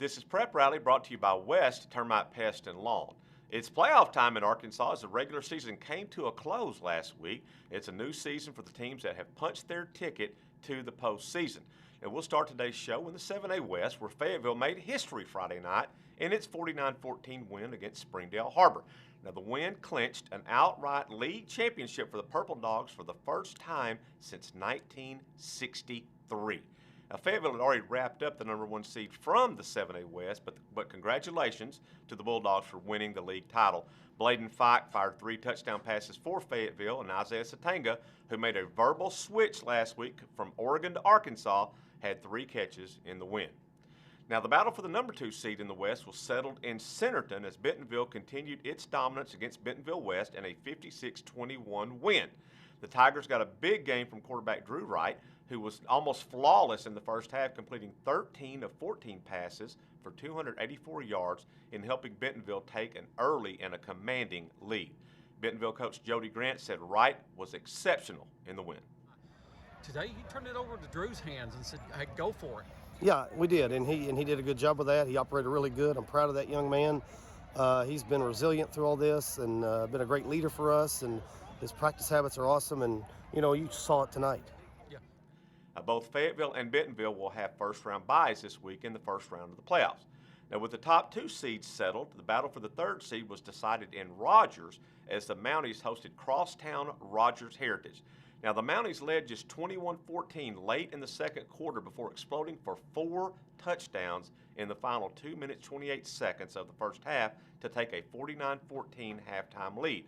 This is Prep Rally brought to you by West Termite Pest and Lawn. It's playoff time in Arkansas as the regular season came to a close last week. It's a new season for the teams that have punched their ticket to the postseason. And we'll start today's show in the 7A West, where Fayetteville made history Friday night in its 49-14 win against Springdale Harbor. Now, the win clinched an outright league championship for the Purple Dogs for the first time since 1963. Now, Fayetteville had already wrapped up the number one seed from the 7A West, but congratulations to the Bulldogs for winning the league title. Bladen Fike fired 3 touchdown passes for Fayetteville, and Isaiah Satanga, who made a verbal switch last week from Oregon to Arkansas, had 3 catches in the win. Now, the battle for the number 2 seed in the West was settled in Centerton as Bentonville continued its dominance against Bentonville West in a 56-21 win. The Tigers got a big game from quarterback Drew Wright, who was almost flawless in the first half, completing 13 of 14 passes for 284 yards in helping Bentonville take an early and a commanding lead. Bentonville coach Jody Grant said Wright was exceptional in the win. Today, he turned it over to Drew's hands and said, hey, go for it. Yeah, we did, and he did a good job with that. He operated really good. I'm proud of that young man. He's been resilient through all this and been a great leader for us, and his practice habits are awesome, and, you saw it tonight. Yeah. Both Fayetteville and Bentonville will have first-round byes this week in the first round of the playoffs. Now, with the top 2 seeds settled, the battle for the 3rd seed was decided in Rogers as the Mounties hosted Crosstown Rogers Heritage. Now, the Mounties led just 21-14 late in the second quarter before exploding for 4 touchdowns in the final 2 minutes 28 seconds of the first half to take a 49-14 halftime lead.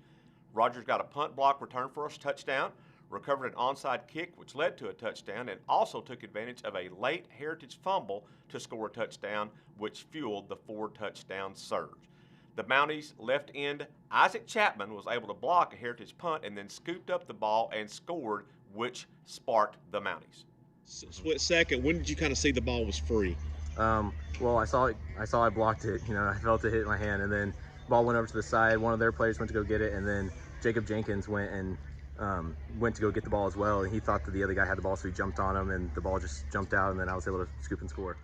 Rogers got a punt block return for a touchdown, recovered an onside kick which led to a touchdown, and also took advantage of a late Heritage fumble to score a touchdown, which fueled the 4-touchdown surge. The Mounties left end Isaac Chapman was able to block a Heritage punt and then scooped up the ball and scored, which sparked the Mounties. Split second, when did you kind of see the ball was free? Well, I saw I blocked it. I felt it hit my hand, and then the ball went over to the side. One of their players went to go get it, and then Jacob Jenkins went to go get the ball as well, and he thought that the other guy had the ball, so he jumped on him, and the ball just jumped out, and then I was able to scoop and score.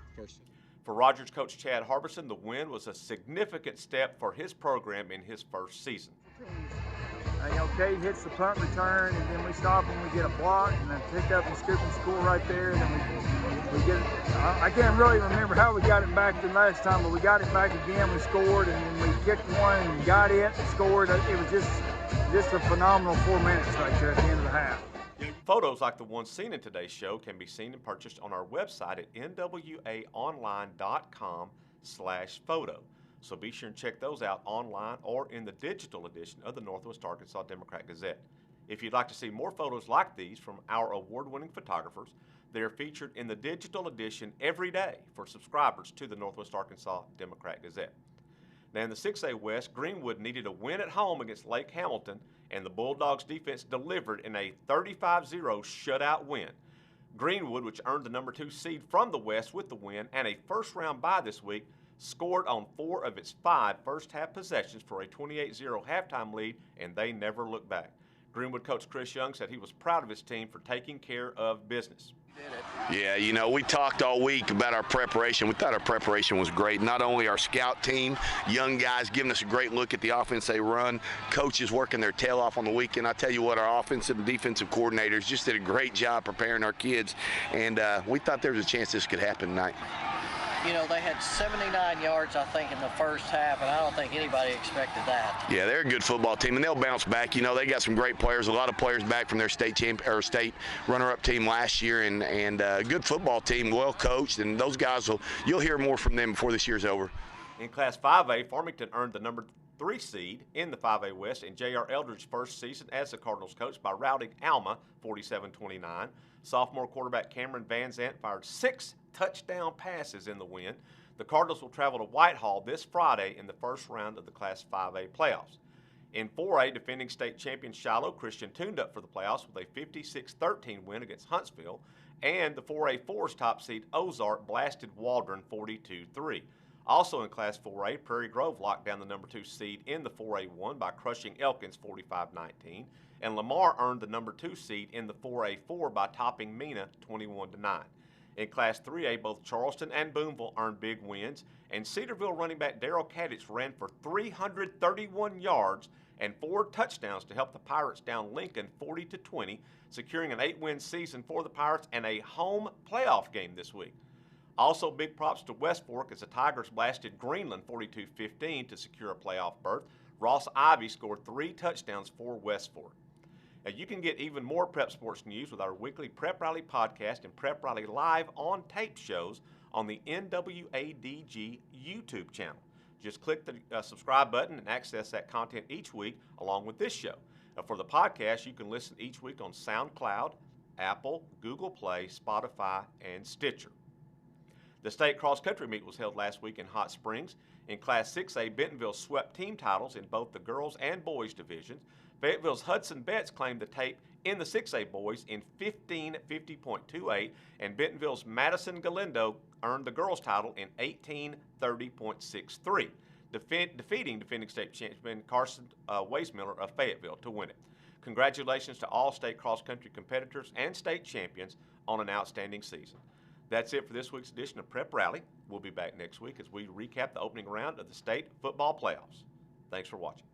For Rogers coach Chad Harbison, the win was a significant step for his program in his first season. Cade hits the punt return, and then we stop and we get a block, and then pick up and scoop and score right there, and then we get it. I can't really remember how we got it back the last time, but we got it back again. We scored, and then we kicked one and got it and scored. It was just a phenomenal 4 minutes right there at the end of the half. Photos like the one seen in today's show can be seen and purchased on our website at nwaonline.com/photo. So be sure and check those out online or in the digital edition of the Northwest Arkansas Democrat-Gazette. If you'd like to see more photos like these from our award-winning photographers, they are featured in the digital edition every day for subscribers to the Northwest Arkansas Democrat-Gazette. Now, in the 6A West, Greenwood needed a win at home against Lake Hamilton, and the Bulldogs defense delivered in a 35-0 shutout win. Greenwood, which earned the number 2 seed from the West with the win and a first-round bye this week, scored on 4 of its 5 first-half possessions for a 28-0 halftime lead, and they never looked back. Greenwood coach Chris Young said he was proud of his team for taking care of business. Yeah, we talked all week about our preparation. We thought our preparation was great. Not only our scout team, young guys giving us a great look at the offense they run, coaches working their tail off on the weekend. I tell you what, our offensive and defensive coordinators just did a great job preparing our kids, and we thought there was a chance this could happen tonight. They had 79 yards, I think, in the first half, and I don't think anybody expected that. Yeah, they're a good football team, and they'll bounce back. They got some great players, a lot of players back from their state runner-up team last year, and a good football team, well coached, and those guys you'll hear more from them before this year's over. In Class 5A, Farmington earned the number 3 seed in the 5A West in J.R. Eldridge's first season as the Cardinals coach by routing Alma 47-29. Sophomore quarterback Cameron Van Zant fired 6 touchdown passes in the win. The Cardinals will travel to Whitehall this Friday in the first round of the Class 5A playoffs. In 4A, defending state champion Shiloh Christian tuned up for the playoffs with a 56-13 win against Huntsville, and the 4A4's top seed Ozark blasted Waldron 42-3. Also in Class 4A, Prairie Grove locked down the number 2 seed in the 4A1 by crushing Elkins 45-19, and Lamar earned the number 2 seed in the 4A4 by topping Mena 21-9. In Class 3A, both Charleston and Boonville earned big wins, and Cedarville running back Darrell Kadich ran for 331 yards and 4 touchdowns to help the Pirates down Lincoln 40-20, securing an 8-win season for the Pirates and a home playoff game this week. Also, big props to West Fork as the Tigers blasted Greenland 42-15 to secure a playoff berth. Ross Ivy scored 3 touchdowns for West Fork. Now, you can get even more prep sports news with our weekly Prep Rally podcast and Prep Rally live on tape shows on the NWADG YouTube channel. Just click the subscribe button and access that content each week along with this show. Now, for the podcast, you can listen each week on SoundCloud, Apple, Google Play, Spotify, and Stitcher. The state cross-country meet was held last week in Hot Springs. In Class 6A, Bentonville swept team titles in both the girls and boys divisions. Fayetteville's Hudson Betts claimed the tape in the 6A boys in 15:50.28, and Bentonville's Madison Galindo earned the girls title in 18:30.63, defeating defending state champion Carson Weismiller of Fayetteville to win it. Congratulations to all state cross-country competitors and state champions on an outstanding season. That's it for this week's edition of Prep Rally. We'll be back next week as we recap the opening round of the state football playoffs. Thanks for watching.